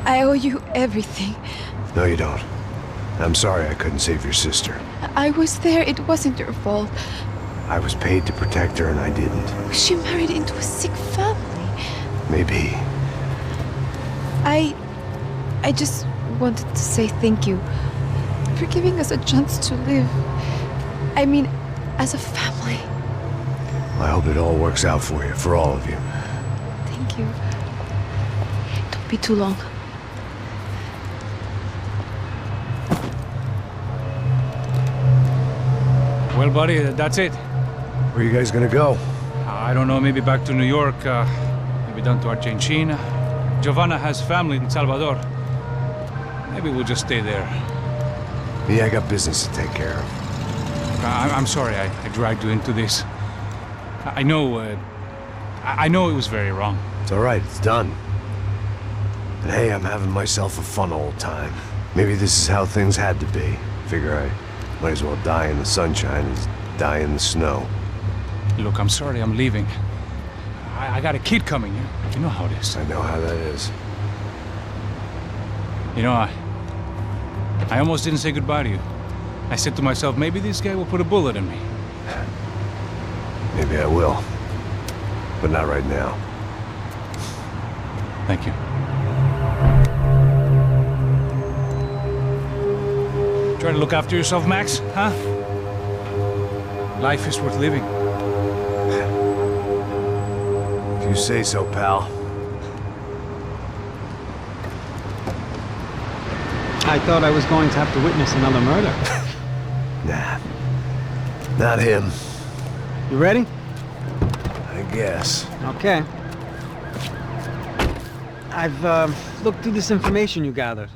I owe you everything. No, you don't. I'm sorry I couldn't save your sister. I was there. It wasn't your fault. I was paid to protect her and I didn't. She married into a sick family. Maybe. I just wanted to say thank you for giving us a chance to live. I mean, as a family. I hope it all works out for you, for all of you. Thank you. Don't be too long. Well, buddy, that's it. Where are you guys gonna go? I don't know, maybe back to New York, maybe down to Argentina. Giovanna has family in Salvador. Maybe we'll just stay there. Me, I got business to take care of. I'm sorry I dragged you into this. I know it was very wrong. It's all right, it's done. And hey, I'm having myself a fun old time. Maybe this is how things had to be. Figure I might as well die in the sunshine as die in the snow. Look, I'm sorry I'm leaving. I got a kid coming. You know how it is. I know how that is. You know, I almost didn't say goodbye to you. I said to myself, maybe this guy will put a bullet in me. Maybe I will. But not right now. Thank you. Try to look after yourself, Max, huh? Life is worth living. If you say so, pal. I thought I was going to have to witness another murder. Nah. Not him. You ready? I guess. Okay. I've looked through this information you gathered.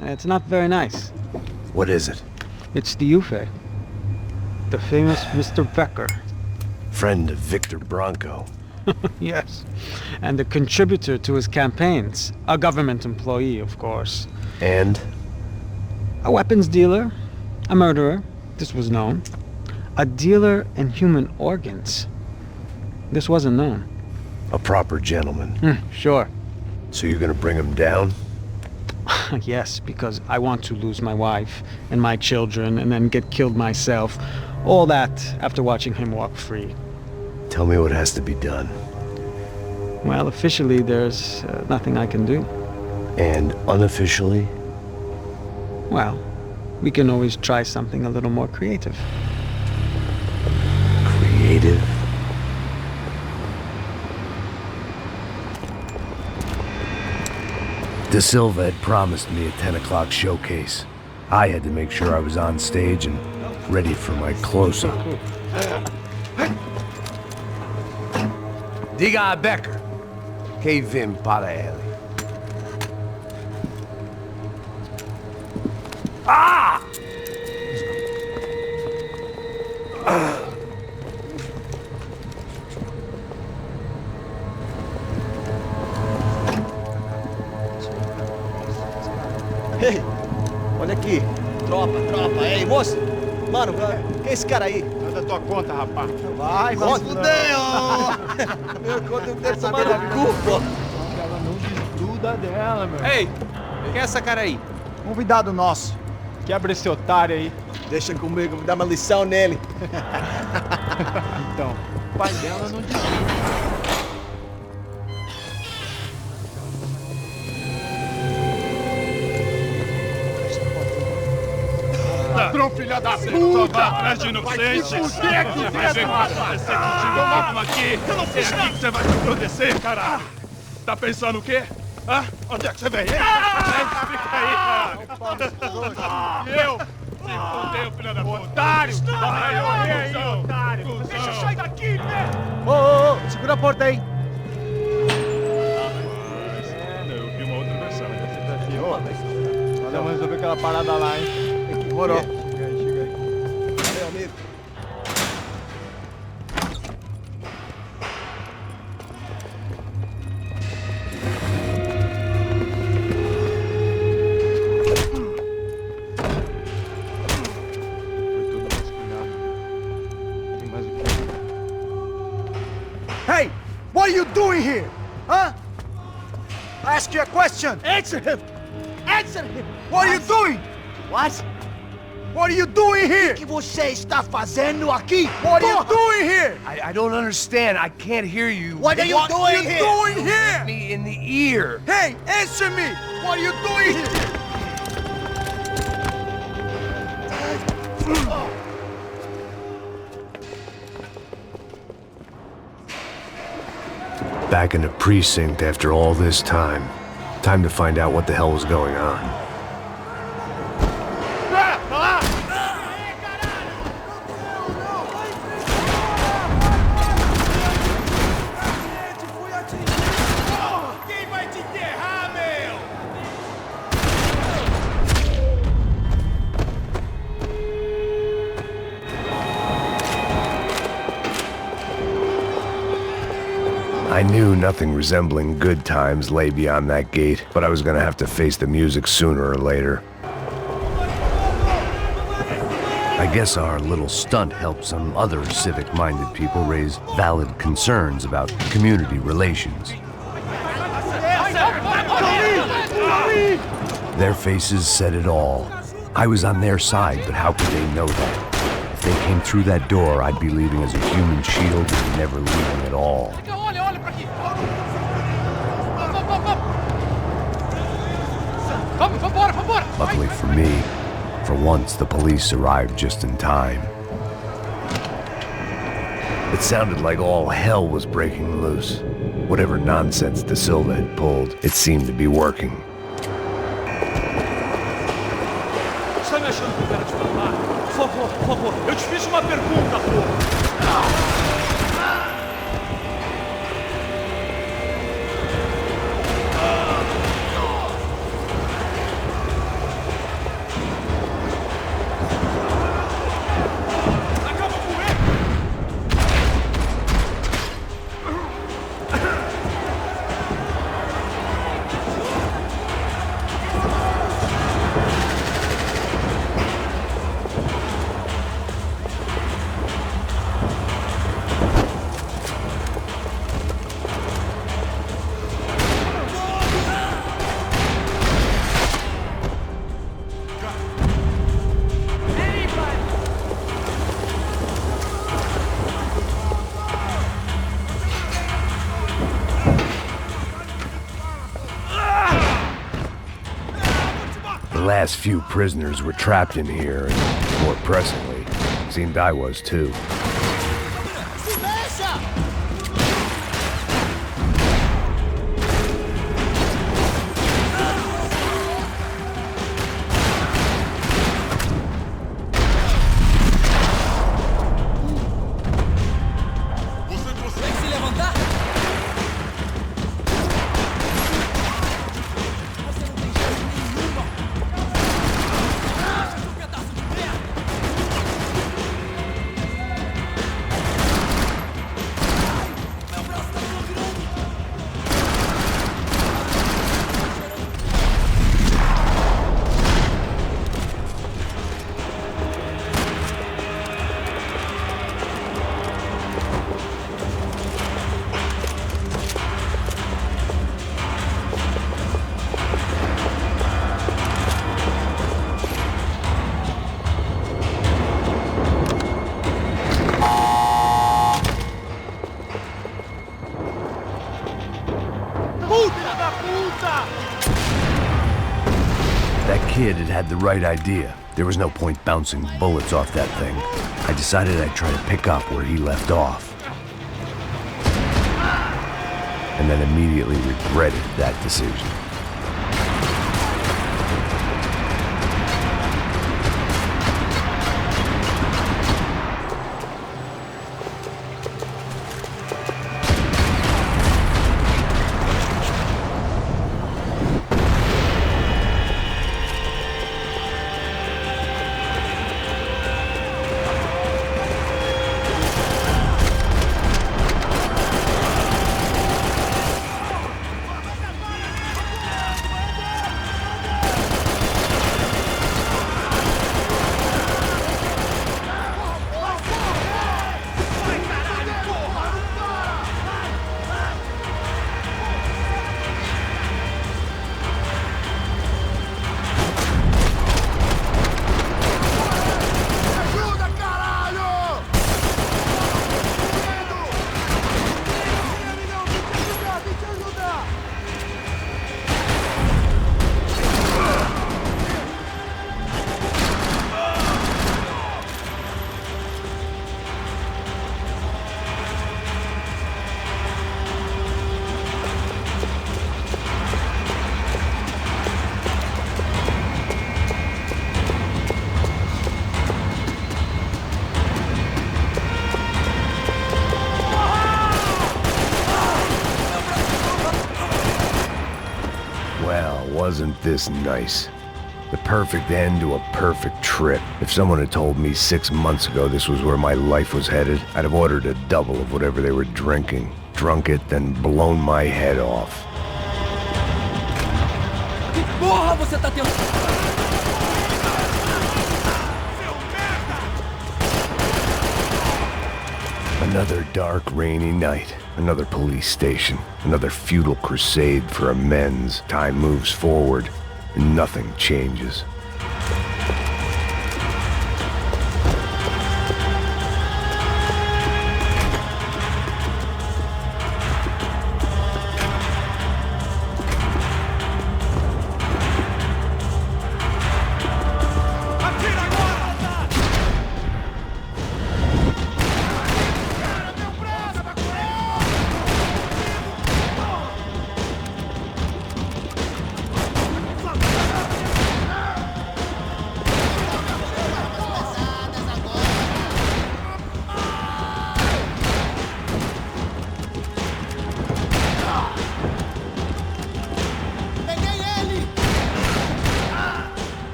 It's not very nice. What is it? It's the UFE. The famous Mr. Becker. Friend of Victor Bronco. Yes. And a contributor to his campaigns. A government employee, of course. And? A weapons dealer. A murderer. This was known. A dealer in human organs. This wasn't known. A proper gentleman. Sure. So you're gonna bring him down? Yes, because I want to lose my wife and my children and then get killed myself. All that after watching him walk free. Tell me what has to be done. Well, officially there's nothing I can do. And unofficially? Well, we can always try something a little more creative. Creative? De Silva had promised me a 10 o'clock showcase. I had to make sure I was on stage and ready for my close-up. Diga a Becker. Que vim para ele. Ah! Ei, olha aqui. Tropa. Ei, moço. Mano, quem é esse cara aí? Manda tua conta, rapaz. Vai fudeu! Meu conta não deve tomar no cu, pô. Ela não desgruda dela, meu. Ei, quem é essa cara aí? Convidado nosso. Quebra esse otário aí. Deixa comigo, vou dar uma lição nele. Então, o pai dela não desgruda. Ladrão, filha da puta! Vai atrás de inocente! Por que aqui dentro? Vai ver o que vai acontecer contigo! Vamos aqui! Eu não fiz nada! Que você vai te proteger, caralho! Tá pensando o quê? Hã? Onde é que você vem? Fica aí, cara! E eu? Se fodeu, filha da puta! Otário! Vai, aí, otário! Deixa eu sair daqui, né? Ô, segura a porta aí! Eu vi uma outra versão. Vamos resolver aquela parada lá, hein? Demorou. Chega aí. Valeu, amigo. Tem mais o quê? Hey, what are you doing here? Huh? ask you a question! Answer him! Answer him! What are you doing? What? What are you doing here? O que você está fazendo aqui? What are you doing here? I don't understand. I can't hear you. What are you doing here? Doing here? Me in the ear. Hey, answer me! What are you doing here? Back in the precinct after all this time. Time to find out what the hell was going on. I knew nothing resembling good times lay beyond that gate, but I was gonna have to face the music sooner or later. I guess our little stunt helped some other civic-minded people raise valid concerns about community relations. Their faces said it all. I was on their side, but how could they know that? If they came through that door, I'd be leaving as a human shield and never leaving at all. Luckily for me, for once the police arrived just in time. It sounded like all hell was breaking loose. Whatever nonsense De Silva had pulled, it seemed to be working. Está me achando que eu quero te matar? Por favor, eu te fiz uma pergunta, pô! The last few prisoners were trapped in here, and more pressingly, seemed I was too. That kid had the right idea. There was no point bouncing bullets off that thing. I decided I'd try to pick up where he left off. And then immediately regretted that decision. wasn't this nice. The perfect end to a perfect trip. If someone had told me 6 months ago this was where my life was headed, I'd have ordered a double of whatever they were drinking, drunk it, then blown my head off. Que porra você tá tentando? Another dark, rainy night. Another police station. Another futile crusade for amends. Time moves forward, and nothing changes.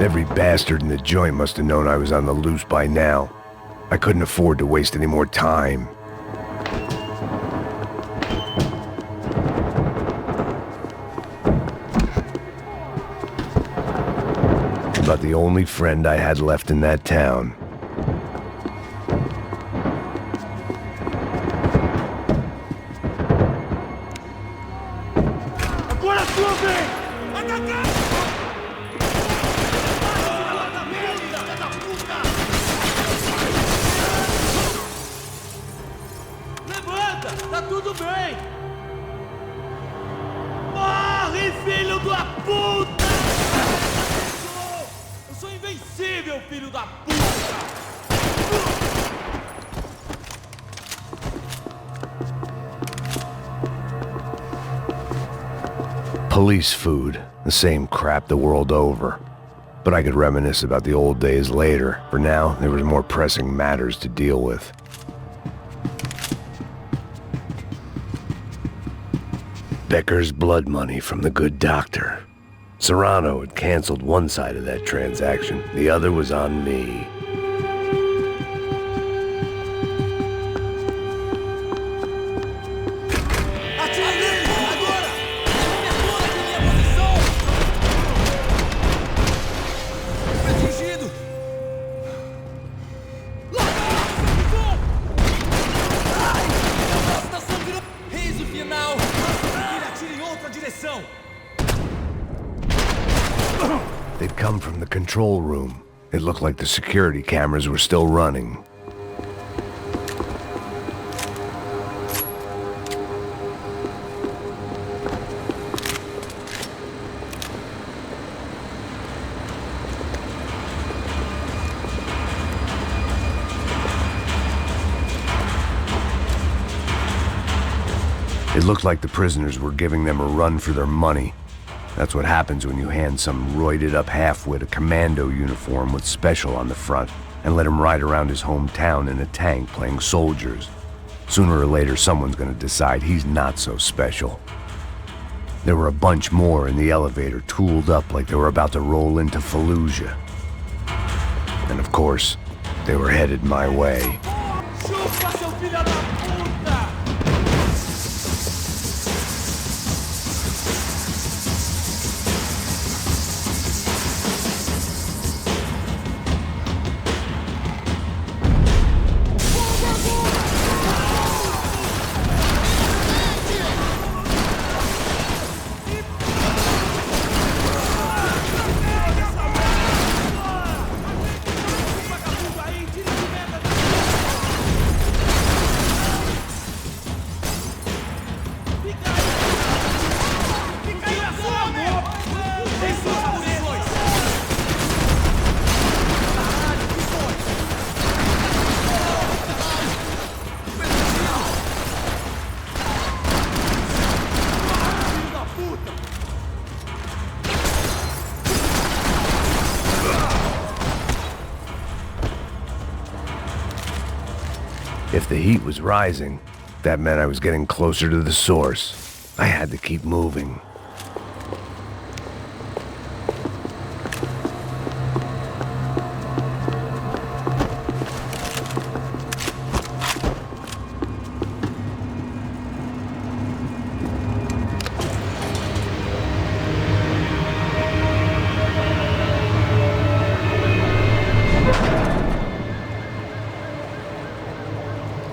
Every bastard in the joint must have known I was on the loose by now. I couldn't afford to waste any more time. About the only friend I had left in that town. Agora a sua vez! Levanta! Tá tudo bem! Morre, filho da puta! Eu sou invencível, filho da puta! Police food, the same crap the world over. But I could reminisce about the old days later. For now, there was more pressing matters to deal with. Becker's blood money from the good doctor. Serrano had canceled one side of that transaction. The other was on me. They'd come from the control room. It looked like the security cameras were still running. It looked like the prisoners were giving them a run for their money. That's what happens when you hand some roided-up halfwit a commando uniform with special on the front and let him ride around his hometown in a tank playing soldiers. Sooner or later, someone's gonna decide he's not so special. There were a bunch more in the elevator, tooled up like they were about to roll into Fallujah. And of course, they were headed my way. If the heat was rising, that meant I was getting closer to the source. I had to keep moving.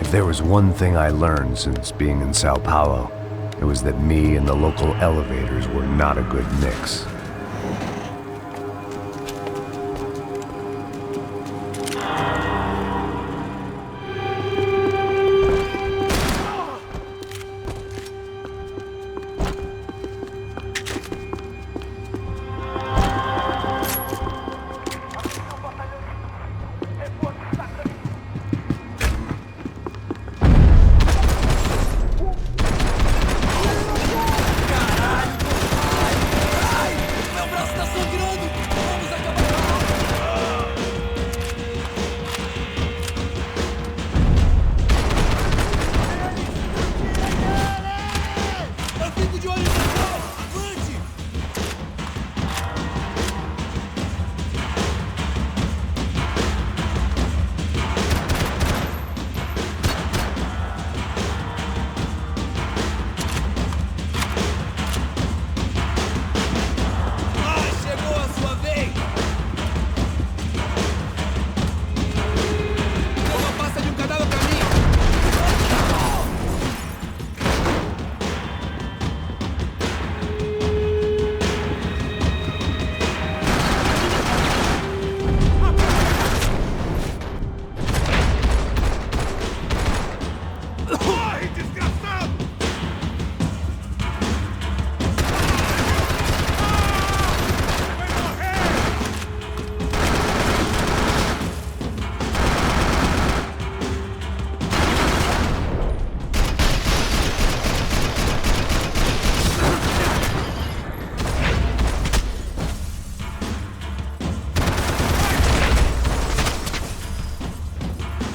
If there was one thing I learned since being in Sao Paulo, it was that me and the local elevators were not a good mix.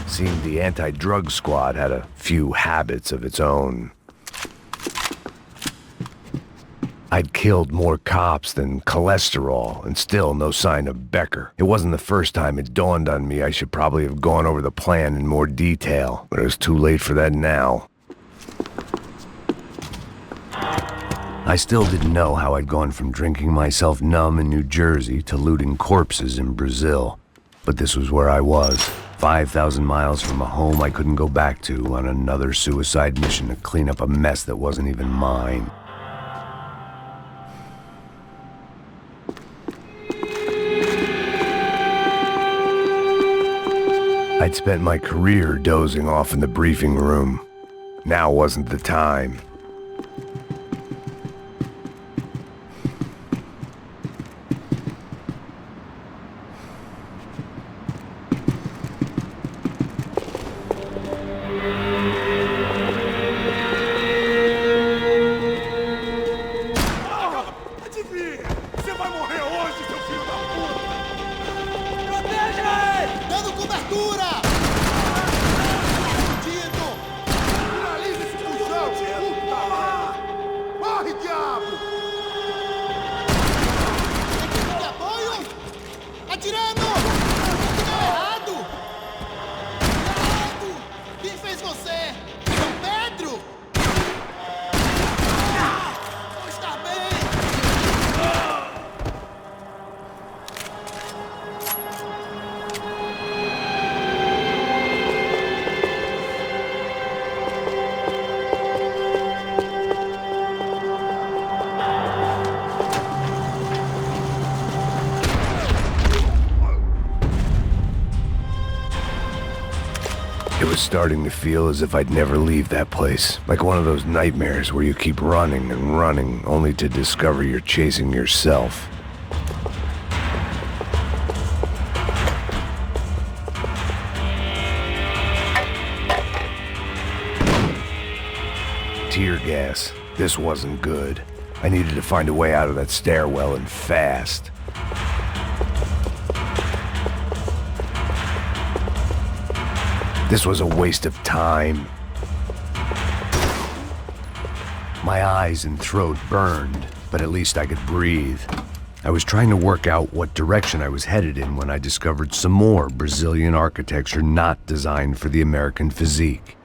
Seemed the anti-drug squad had a few habits of its own. I'd killed more cops than cholesterol, and still no sign of Becker. It wasn't the first time it dawned on me I should probably have gone over the plan in more detail, but it was too late for that now. I still didn't know how I'd gone from drinking myself numb in New Jersey to looting corpses in Brazil, but this was where I was. 5,000 miles from a home I couldn't go back to on another suicide mission to clean up a mess that wasn't even mine. I'd spent my career dozing off in the briefing room. Now wasn't the time. It was starting to feel as if I'd never leave that place. Like one of those nightmares where you keep running and running, only to discover you're chasing yourself. Tear gas. This wasn't good. I needed to find a way out of that stairwell, and fast. This was a waste of time. My eyes and throat burned, but at least I could breathe. I was trying to work out what direction I was headed in when I discovered some more Brazilian architecture not designed for the American physique.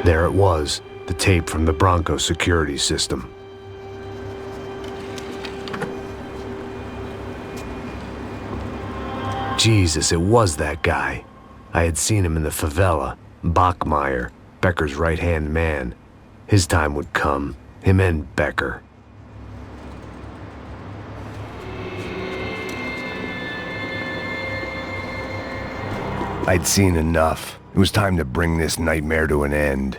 There it was, the tape from the Bronco security system. Jesus, it was that guy. I had seen him in the favela. Bachmeyer, Becker's right-hand man. His time would come. Him and Becker. I'd seen enough. It was time to bring this nightmare to an end.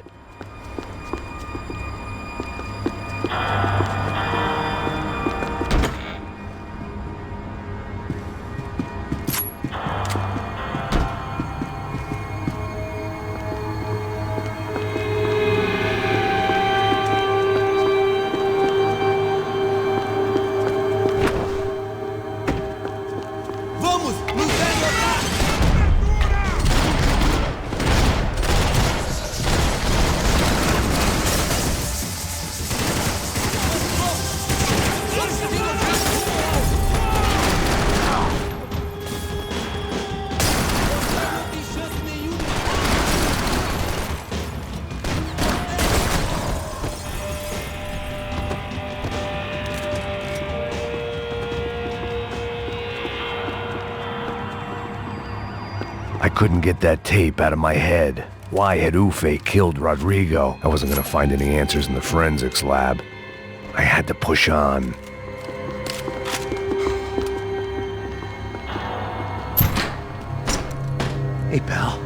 I couldn't get that tape out of my head. Why had Ufe killed Rodrigo? I wasn't gonna find any answers in the forensics lab. I had to push on. Hey, pal.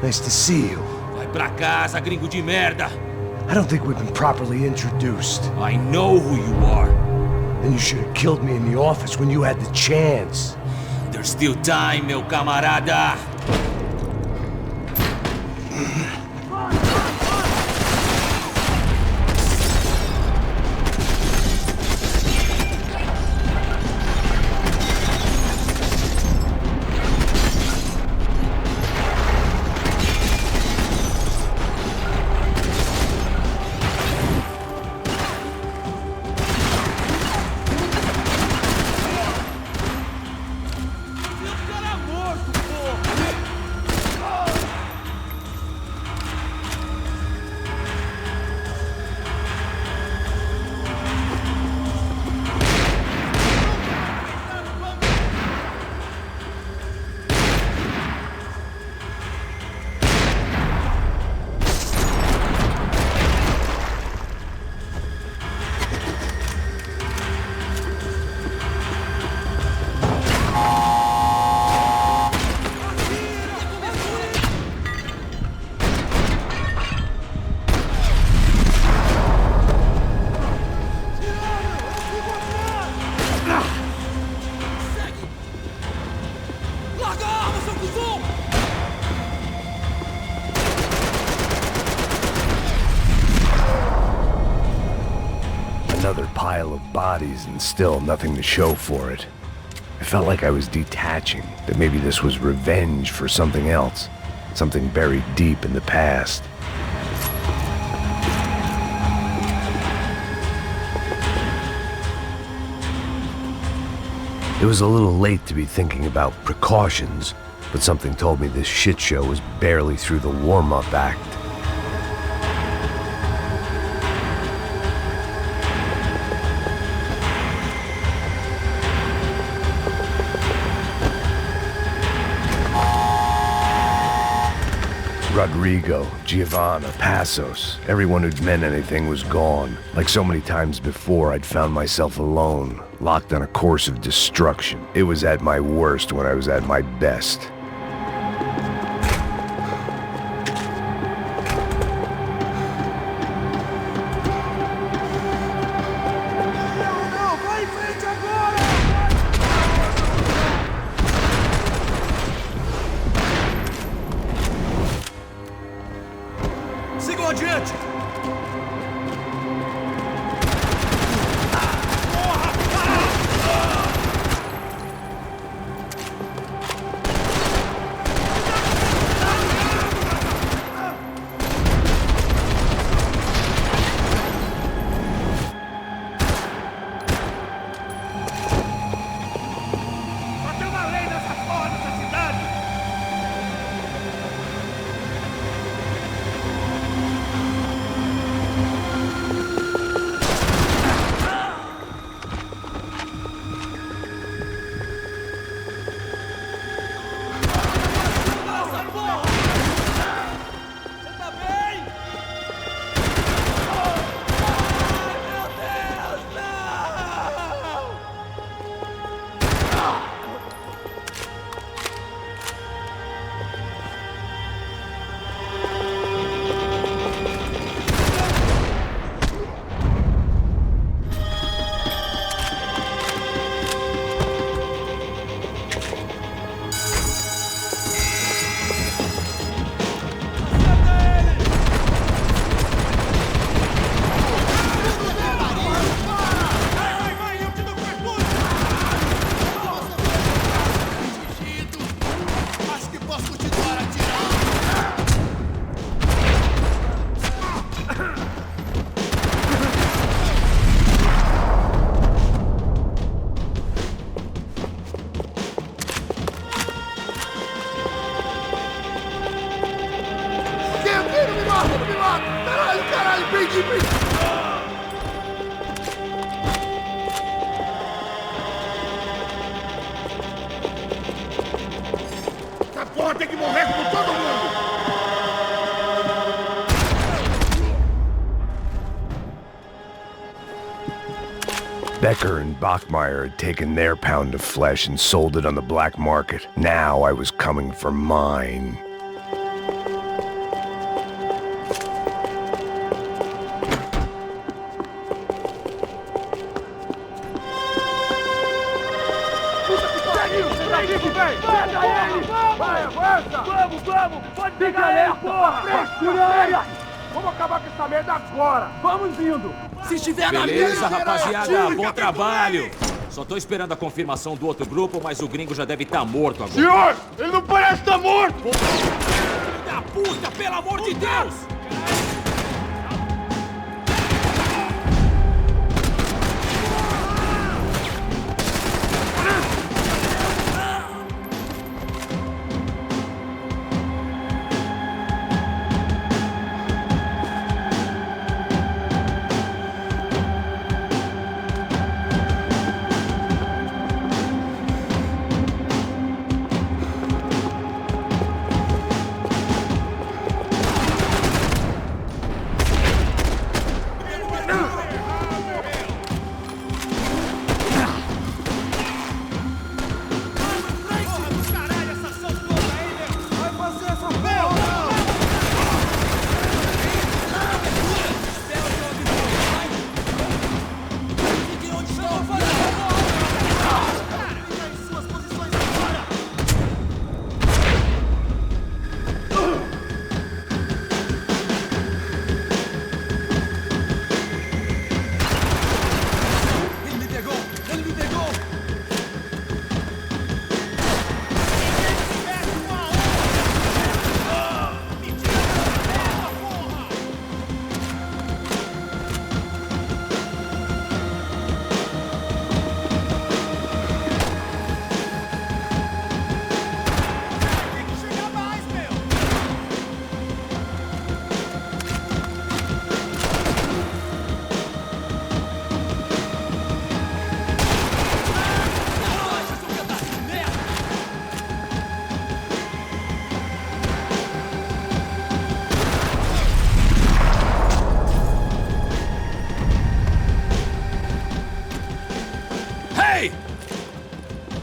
Nice to see you. Vai pra casa, gringo de merda! I don't think we've been properly introduced. I know who you are. Then you should have killed me in the office when you had the chance. There's still time, meu camarada! Another pile of bodies and still nothing to show for it. I felt like I was detaching, that maybe this was revenge for something else, something buried deep in the past. It was a little late to be thinking about precautions, but something told me this shit show was barely through the warm-up act. Rodrigo, Giovanna, Passos, everyone who'd meant anything was gone. Like so many times before, I'd found myself alone, locked on a course of destruction. It was at my worst when I was at my best. adiante! Essa porra tem que morrer com todo mundo! Becker and Bachmeyer had taken their pound of flesh and sold it on the black market. Now I was coming for mine. Pode pegar ele, porra! Frescura! Vamos acabar com essa merda agora! Vamos indo! Se estiver na mesa, rapaziada, bom trabalho! Só tô esperando a confirmação do outro grupo, mas o gringo já deve estar morto agora. Senhor! Ele não parece estar morto! Filho da puta, pelo amor de Deus!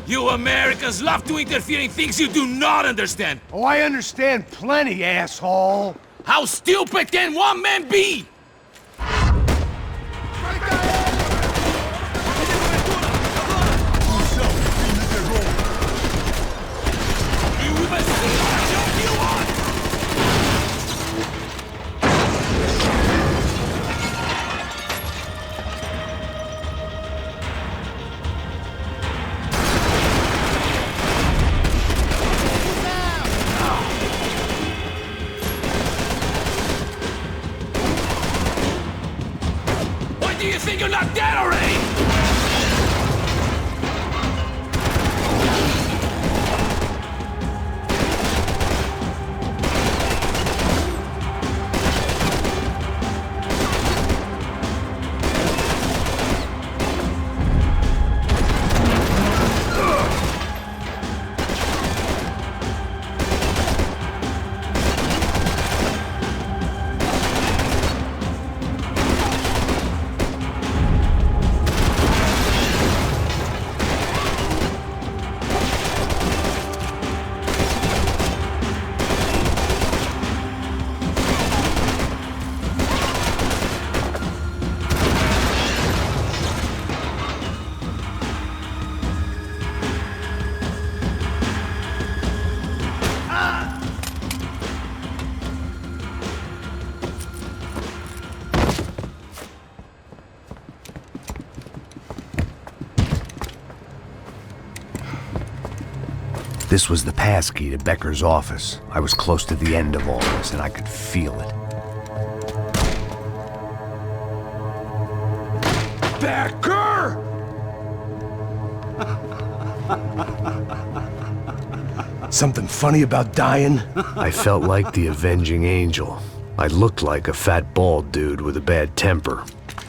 You Americans love to interfere in things you do not understand! Oh, I understand plenty, asshole! How stupid can one man be? not dead already! This was the passkey to Becker's office. I was close to the end of all this, and I could feel it. Becker! Something funny about dying? I felt like the avenging angel. I looked like a fat bald dude with a bad temper.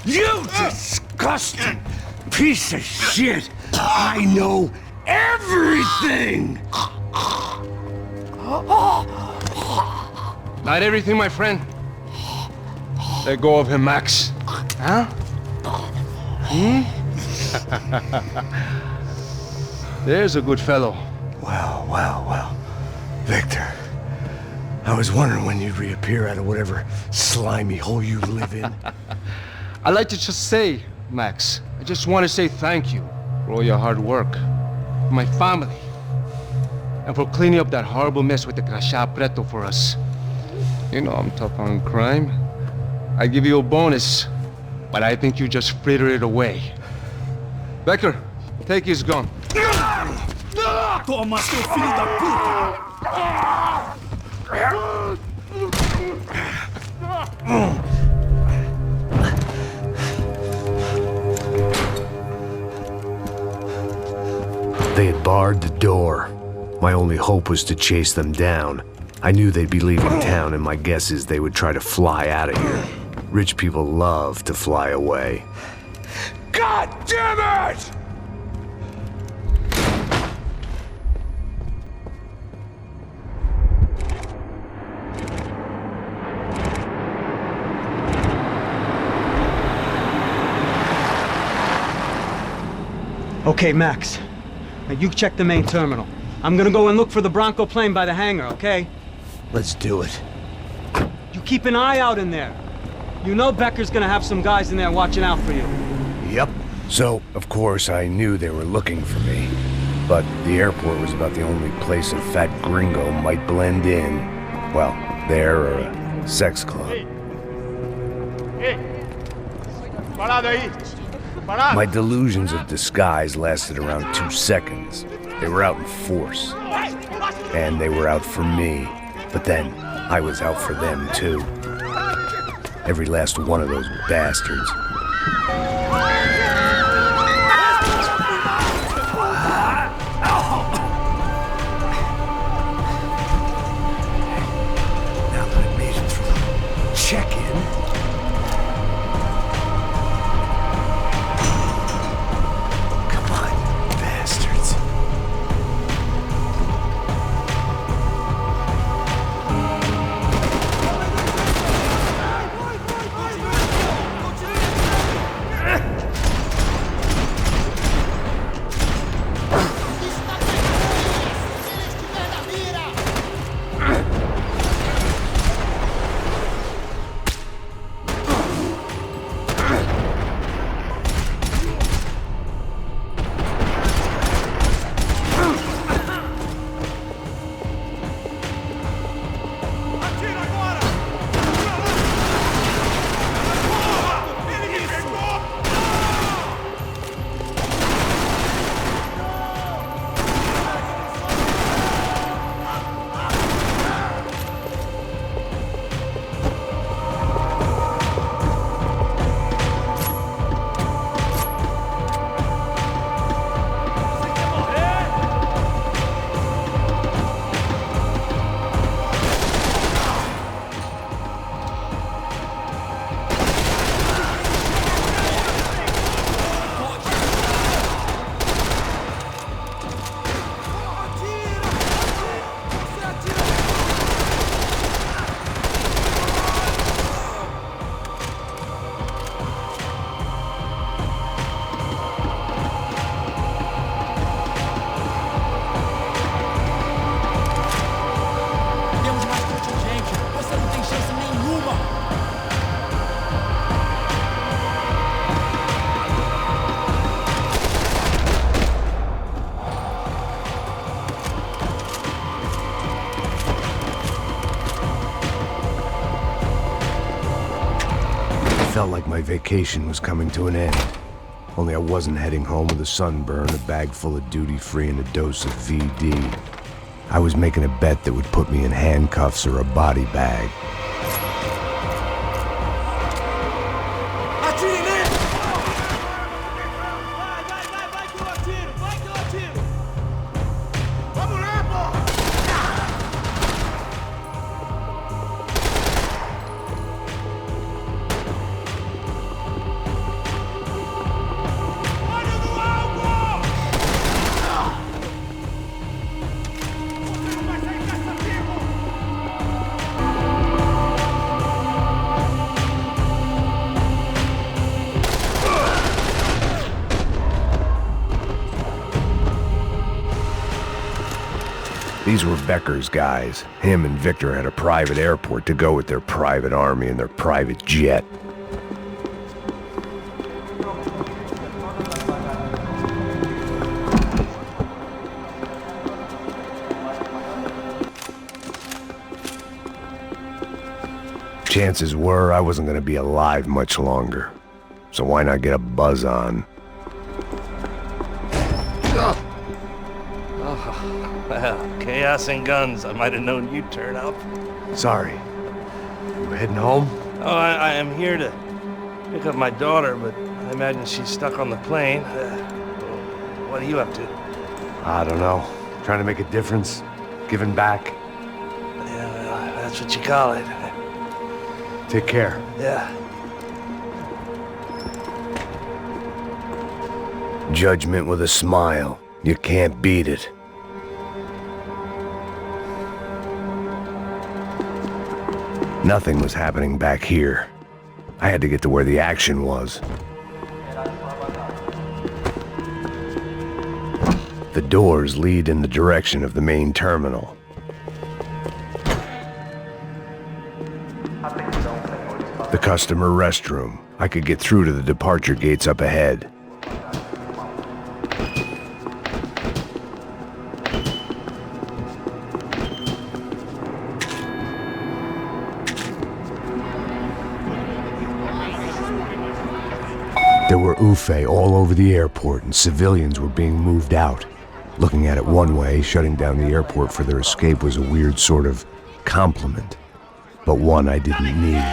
You disgusting piece of shit! I know everything! Not everything, my friend. Let go of him, Max. Huh? There's a good fellow. Well. Victor, I was wondering when you'd reappear out of whatever slimy hole you live in. I'd like to just say, Max, I just want to say thank you for all your hard work, for my family, and for cleaning up that horrible mess with the Crachá Preto for us. You know I'm tough on crime. I give you a bonus, but I think you just frittered it away. Becker, take his gun. Toma, seu filho da puta! They had barred the door. My only hope was to chase them down. I knew they'd be leaving town, and my guess is they would try to fly out of here. Rich people love to fly away. God damn it! Okay, Max. Now you check the main terminal. I'm gonna go and look for the Bronco plane by the hangar, okay? Let's do it. You keep an eye out in there. You know Becker's gonna have some guys in there watching out for you. Yep. So, of course, I knew they were looking for me. But the airport was about the only place a fat gringo might blend in. Well, there or a sex club. My delusions of disguise lasted around 2 seconds. They were out in force. And they were out for me. But then, I was out for them too. Every last one of those bastards. Now that I made it through check-in, felt like my vacation was coming to an end. Only I wasn't heading home with a sunburn, a bag full of duty-free, and a dose of VD. I was making a bet that would put me in handcuffs or a body bag. These were Becker's guys. Him and Victor had a private airport to go with their private army and their private jet. Chances were I wasn't going to be alive much longer. So why not get a buzz on? Well, chaos and guns. I might have known you'd turn up. Sorry. You heading home? Oh, I am here to pick up my daughter, but I imagine she's stuck on the plane. What are you up to? I don't know. Trying to make a difference. Giving back. Yeah, well, that's what you call it. Take care. Yeah. Judgment with a smile. You can't beat it. Nothing was happening back here. I had to get to where the action was. The doors lead in the direction of the main terminal. The customer restroom. I could get through to the departure gates up ahead. There were UFE all over the airport, and civilians were being moved out. Looking at it one way, shutting down the airport for their escape was a weird sort of compliment, but one I didn't need.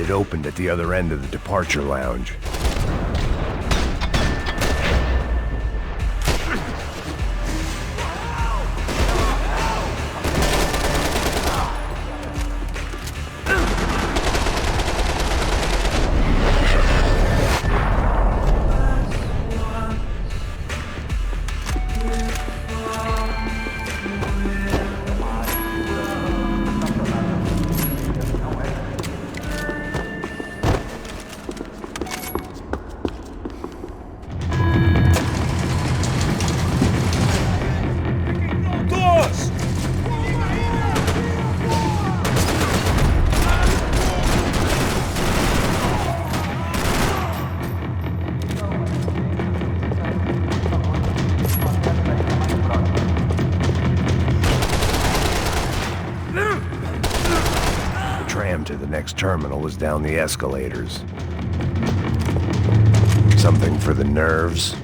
It opened at the other end of the departure lounge. To the next terminal was down the escalators. Something for the nerves.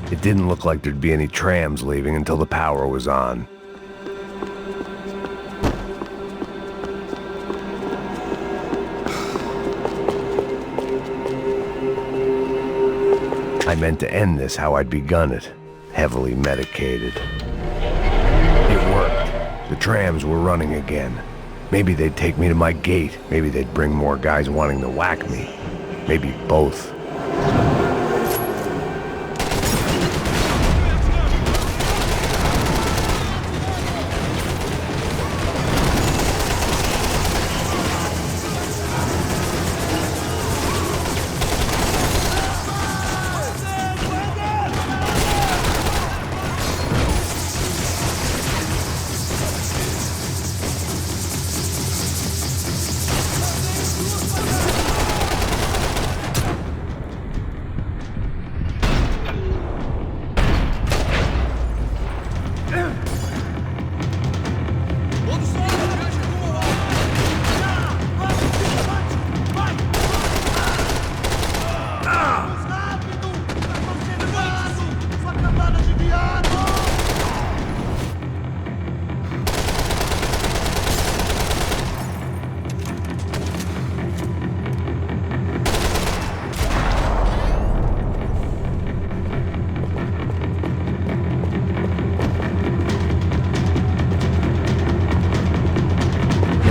It didn't look like there'd be any trams leaving until the power was on. I meant to end this how I'd begun it, heavily medicated. It worked. The trams were running again. Maybe they'd take me to my gate. Maybe they'd bring more guys wanting to whack me. Maybe both.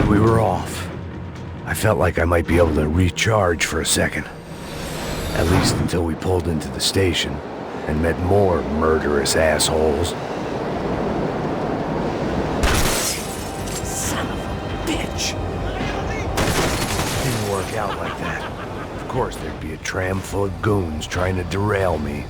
We were off. I felt like I might be able to recharge for a second. At least until we pulled into the station and met more murderous assholes. Son of a bitch! Didn't work out like that. Of course there'd be a tram full of goons trying to derail me.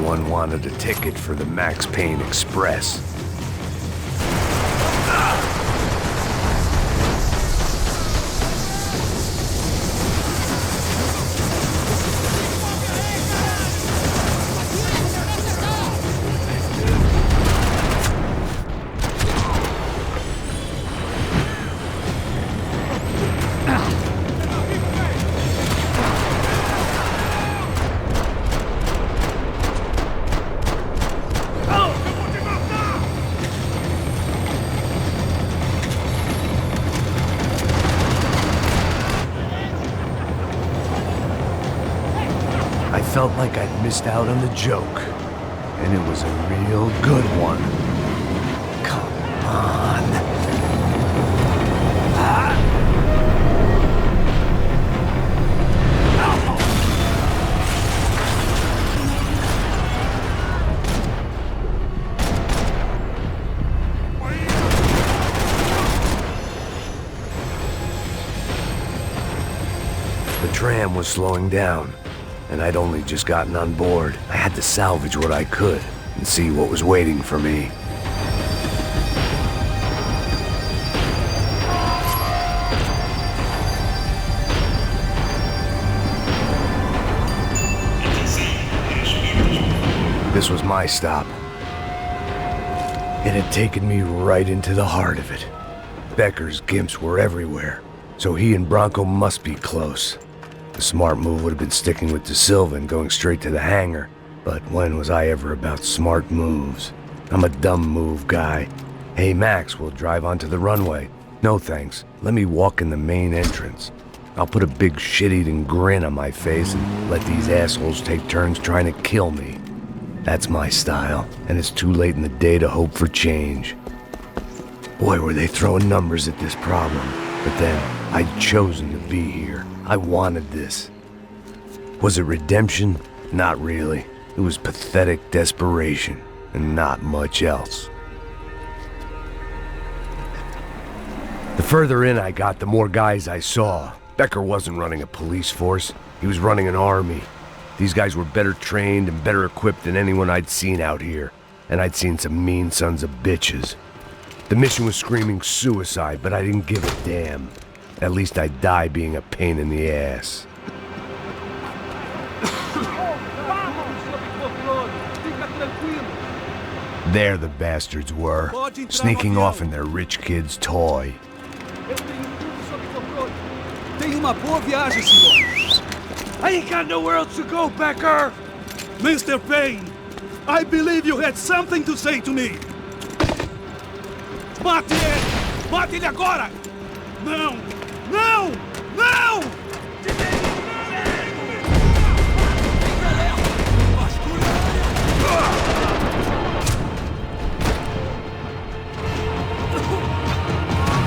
Everyone wanted a ticket for the Max Payne Express. I felt like I'd missed out on the joke, and it was a real good one. Come on. The tram was slowing down, and I'd only just gotten on board. I had to salvage what I could and see what was waiting for me. This was my stop. It had taken me right into the heart of it. Becker's gimps were everywhere, so he and Bronco must be close. The smart move would have been sticking with De Silva and going straight to the hangar, but when was I ever about smart moves? I'm a dumb move guy. Hey Max, we'll drive onto the runway. No thanks, let me walk in the main entrance. I'll put a big shit-eating grin on my face and let these assholes take turns trying to kill me. That's my style, and it's too late in the day to hope for change. Boy, were they throwing numbers at this problem. But then, I'd chosen to be here. I wanted this. Was it redemption? Not really. It was pathetic desperation, and not much else. The further in I got, the more guys I saw. Becker wasn't running a police force. He was running an army. These guys were better trained and better equipped than anyone I'd seen out here. And I'd seen some mean sons of bitches. The mission was screaming suicide, but I didn't give a damn. At least I'd die being a pain in the ass. There the bastards were, sneaking off in their rich kid's toy. I ain't got nowhere else to go, Becker! Mr. Payne, I believe you had something to say to me. Mate ele! Mate ele agora! Não! Não! Não!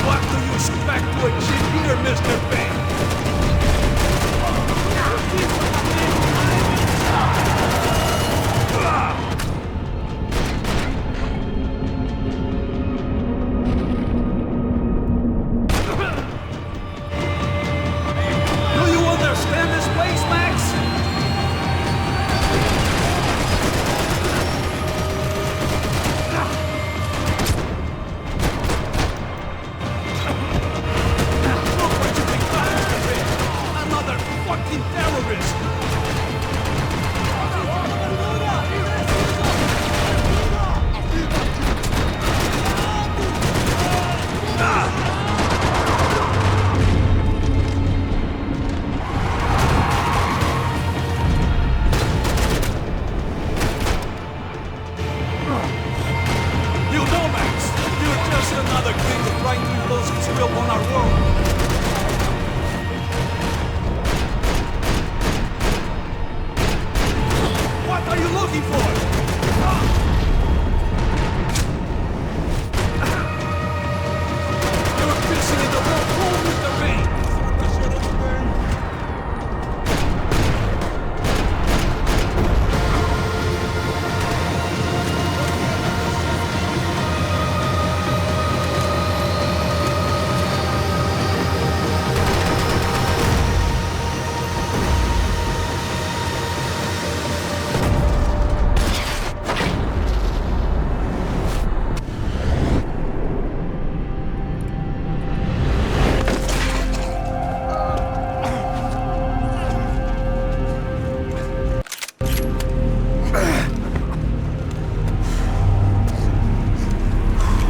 What do you expect to achieve here, Mr. Payne?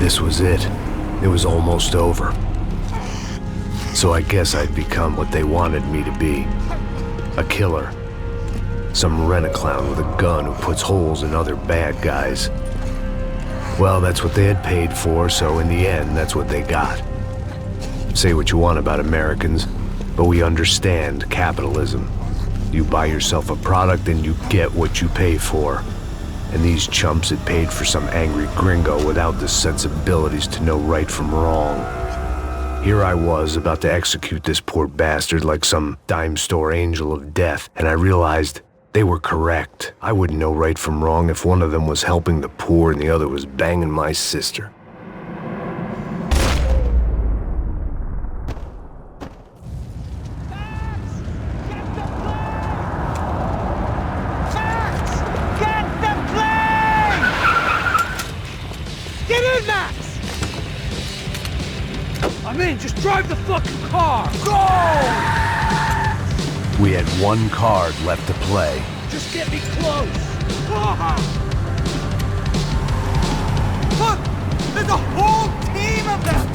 This was it. It was almost over. So I guess I'd become what they wanted me to be. A killer. Some rent-a-clown with a gun who puts holes in other bad guys. Well, that's what they had paid for, so in the end, that's what they got. Say what you want about Americans, but we understand capitalism. You buy yourself a product and you get what you pay for. And these chumps had paid for some angry gringo without the sensibilities to know right from wrong. Here I was, about to execute this poor bastard like some dime store angel of death, and I realized they were correct. I wouldn't know right from wrong if one of them was helping the poor and the other was banging my sister. I'm in, just drive the fucking car! Go! We had one card left to play. Just get me close! Look! There's a whole team of them!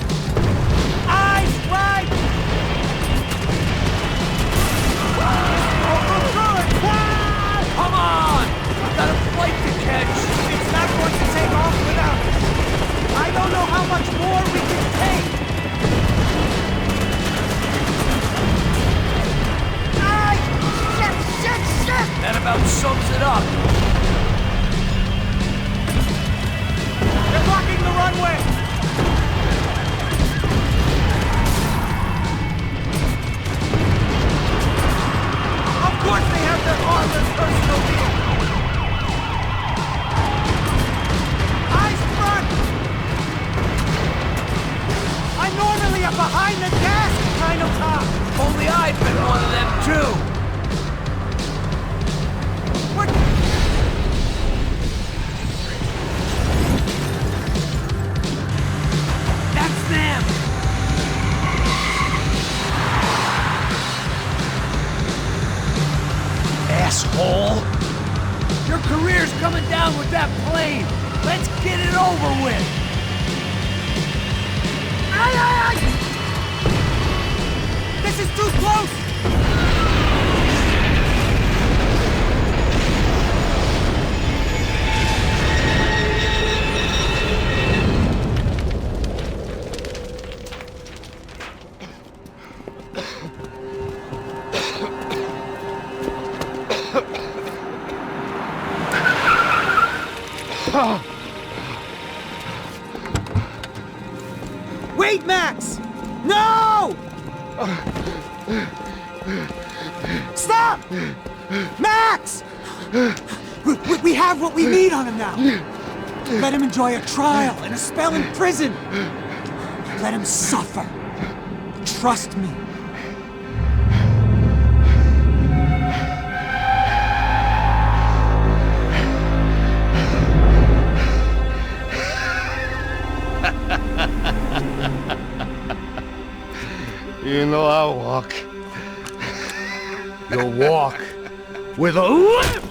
Eyes right! Come on! I've got a flight to catch! It's not going to take off without us! I don't know how much more we can take! That about sums it up. They're blocking the runway. Of course they have their armored personal vehicle. Eyes front. I'm normally a behind the desk kind of cop. Only I've been one of them too. Asshole! Your career's coming down with that plane! Let's get it over with! Aye, aye, aye! This is too close! Wait, Max! No! Stop! Max! We have what we need on him now. Let him enjoy a trial and a spell in prison. Let him suffer. Trust me. You know I'll walk. You'll walk with a lift!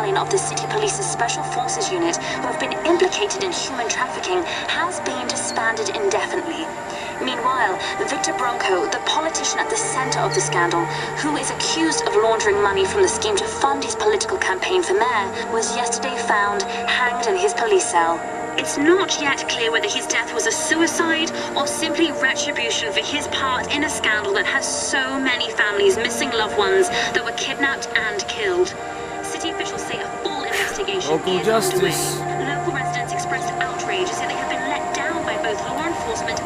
Of the City Police's Special Forces Unit, who have been implicated in human trafficking, has been disbanded indefinitely. Meanwhile, Victor Bronco, the politician at the center of the scandal, who is accused of laundering money from the scheme to fund his political campaign for mayor, was yesterday found hanged in his police cell. It's not yet clear whether his death was a suicide or simply retribution for his part in a scandal that has so many families missing loved ones that were kidnapped and killed. City officials say a full investigation Local is justice. underway. Local residents expressed outrage, saying they have been let down by both law enforcement